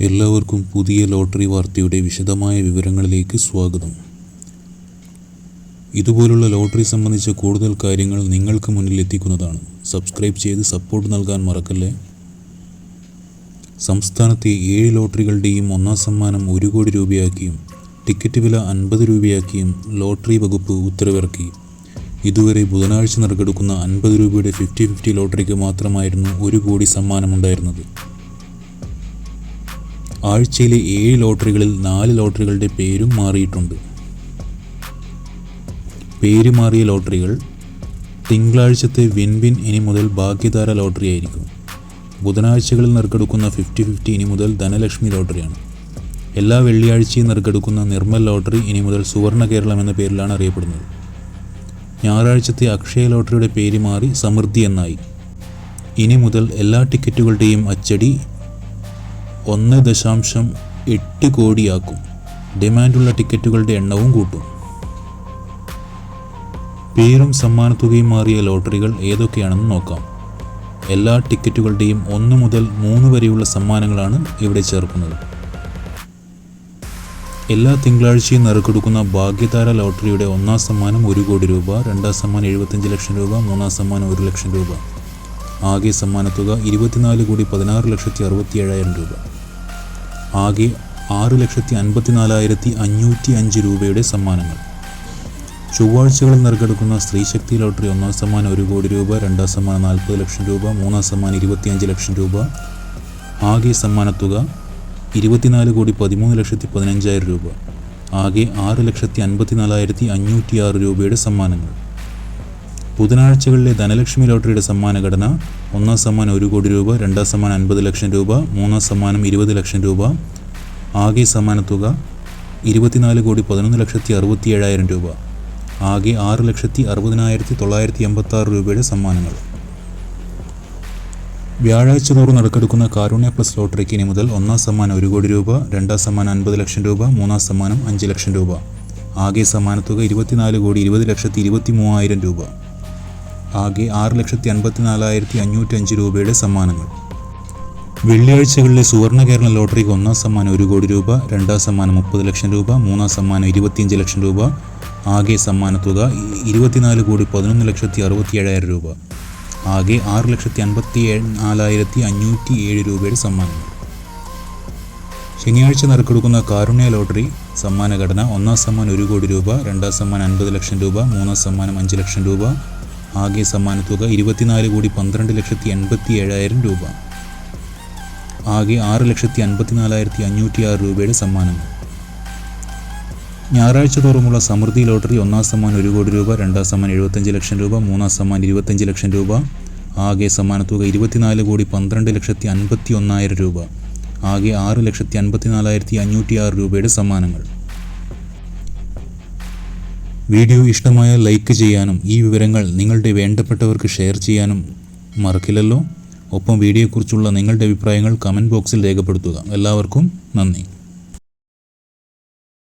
എല്ലാവർക്കും പുതിയ ലോട്ടറി വാർത്തയുടെ വിശദമായ വിവരങ്ങളിലേക്ക് സ്വാഗതം. ഇതുപോലുള്ള ലോട്ടറി സംബന്ധിച്ച കൂടുതൽ കാര്യങ്ങൾ നിങ്ങൾക്ക് മുന്നിൽ എത്തിക്കുന്നതാണ്. സബ്സ്ക്രൈബ് ചെയ്ത് സപ്പോർട്ട് നൽകാൻ മറക്കല്ലേ. സംസ്ഥാനത്തെ 7 ലോട്ടറികളുടെയും ഒന്നാം സമ്മാനം 1 കോടി രൂപയാക്കിയും ടിക്കറ്റ് വില 50 രൂപയാക്കിയും ലോട്ടറി വകുപ്പ് ഉത്തരവിറക്കി. ഇതുവരെ ബുധനാഴ്ച നറുക്കെടുക്കുന്ന 50 രൂപയുടെ 50-50 ലോട്ടറിക്ക് മാത്രമായിരുന്നു 1 കോടി സമ്മാനമുണ്ടായിരുന്നത്. ആഴ്ചയിലെ 7 ലോട്ടറികളിൽ 4 ലോട്ടറികളുടെ പേരും മാറിയിട്ടുണ്ട്. പേര് മാറിയ ലോട്ടറികൾ: തിങ്കളാഴ്ചത്തെ വിൻ ഇനി മുതൽ ഭാഗ്യധാര ലോട്ടറി ആയിരിക്കും. ബുധനാഴ്ചകളിൽ നറുക്കെടുക്കുന്ന 50-50 ഇനി മുതൽ ധനലക്ഷ്മി ലോട്ടറിയാണ്. എല്ലാ വെള്ളിയാഴ്ചയും നറുക്കെടുക്കുന്ന നിർമ്മൽ ലോട്ടറി ഇനി മുതൽ സുവർണ കേരളം എന്ന പേരിലാണ് അറിയപ്പെടുന്നത്. ഞായറാഴ്ചത്തെ അക്ഷയ ലോട്ടറിയുടെ പേര് മാറി സമൃദ്ധി എന്നായി. ഇനി മുതൽ എല്ലാ ടിക്കറ്റുകളുടെയും അച്ചടി 1.8 കോടിയാക്കും. ഡിമാൻഡുള്ള ടിക്കറ്റുകളുടെ എണ്ണവും കൂട്ടും. പേരും സമ്മാനത്തുകയും മാറിയ ലോട്ടറികൾ ഏതൊക്കെയാണെന്ന് നോക്കാം. എല്ലാ ടിക്കറ്റുകളുടെയും 1 മുതൽ 3 വരെയുള്ള സമ്മാനങ്ങളാണ് ഇവിടെ ചേർക്കുന്നത്. എല്ലാ തിങ്കളാഴ്ചയും നറുക്കെടുക്കുന്ന ഭാഗ്യധാര ലോട്ടറിയുടെ ഒന്നാം സമ്മാനം 1 കോടി രൂപ, രണ്ടാം സമ്മാനം 75 ലക്ഷം രൂപ, മൂന്നാം സമ്മാനം 1 ലക്ഷം രൂപ. ആകെ സമ്മാനത്തുക 24,16,67,000 രൂപ. ആകെ 6,54,505 രൂപയുടെ സമ്മാനങ്ങൾ. ചൊവ്വാഴ്ചകളിൽ നറുക്കെടുക്കുന്ന സ്ത്രീശക്തി ലോട്ടറി ഒന്നാം സമ്മാനം 1 കോടി രൂപ, രണ്ടാം സമ്മാനം 40 ലക്ഷം രൂപ, മൂന്നാം സമ്മാനം 25 ലക്ഷം രൂപ. ആകെ സമ്മാനത്തുക 24,13,15,000 രൂപ. ആകെ 6,54,506 രൂപയുടെ സമ്മാനങ്ങൾ. ബുധനാഴ്ചകളിലെ ധനലക്ഷ്മി ലോട്ടറിയുടെ സമ്മാനഘടന: ഒന്നാം സമ്മാനം 1 കോടി രൂപ, രണ്ടാം സമ്മാനം 50 ലക്ഷം രൂപ, മൂന്നാം സമ്മാനം 20 ലക്ഷം രൂപ. ആകെ സമ്മാനത്തുക 24,11,67,000 രൂപ. ആകെ 6,60,986 രൂപയുടെ സമ്മാനങ്ങൾ. വ്യാഴാഴ്ച തോറും നറുക്കെടുക്കുന്ന കാരുണ്യ പ്ലസ് ലോട്ടറിക്ക് ഇനി മുതൽ ഒന്നാം സമ്മാനം 1 കോടി രൂപ, രണ്ടാം സമ്മാനം 50 ലക്ഷം രൂപ, മൂന്നാം സമ്മാനം 5 ലക്ഷം രൂപ. ആകെ സമ്മാനത്തുക 24,20,23,000 രൂപ. ആകെ 6,54,505 രൂപയുടെ സമ്മാനങ്ങൾ. വെള്ളിയാഴ്ചകളിലെ സുവർണ കേരളം ലോട്ടറിക്ക് ഒന്നാം സമ്മാനം 1 കോടി രൂപ, രണ്ടാം സമ്മാനം 30 ലക്ഷം രൂപ, മൂന്നാം സമ്മാനം 25 ലക്ഷം രൂപ. ആകെ സമ്മാനത്തുക 24,11,67,000 രൂപ. ആകെ 6,54,507 രൂപയുടെ സമ്മാനങ്ങൾ. ശനിയാഴ്ച നറുക്കെടുക്കുന്ന കാരുണ്യ ലോട്ടറി സമ്മാനഘടന: ഒന്നാം സമ്മാനം 1 കോടി രൂപ, രണ്ടാം സമ്മാനം 50 ലക്ഷം രൂപ, മൂന്നാം സമ്മാനം 5 ലക്ഷം രൂപ. ആകെ സമ്മാനത്തുക 24,12,87,000 രൂപ. ആകെ 6,54,506 രൂപയുടെ സമ്മാനങ്ങൾ. ഞായറാഴ്ച തോറുമുള്ള സമൃദ്ധി ലോട്ടറി ഒന്നാം സമ്മാനം 1 കോടി രൂപ, രണ്ടാം സമ്മാനം 75 ലക്ഷം രൂപ, മൂന്നാം സമ്മാനം 25 ലക്ഷം രൂപ. ആകെ സമ്മാനത്തുക 24,12,51,000 രൂപ. ആകെ 6,54,506 രൂപയുടെ സമ്മാനങ്ങൾ. വീഡിയോ ഇഷ്ടമായാൽ ലൈക്ക് ചെയ്യാനും ഈ വിവരങ്ങൾ നിങ്ങളുടെ വേണ്ടപ്പെട്ടവർക്ക് ഷെയർ ചെയ്യാനും മറക്കില്ലല്ലോ. ഒപ്പം വീഡിയോയെക്കുറിച്ചുള്ള നിങ്ങളുടെ അഭിപ്രായങ്ങൾ കമൻറ്റ് ബോക്സിൽ രേഖപ്പെടുത്തുക. എല്ലാവർക്കും നന്ദി.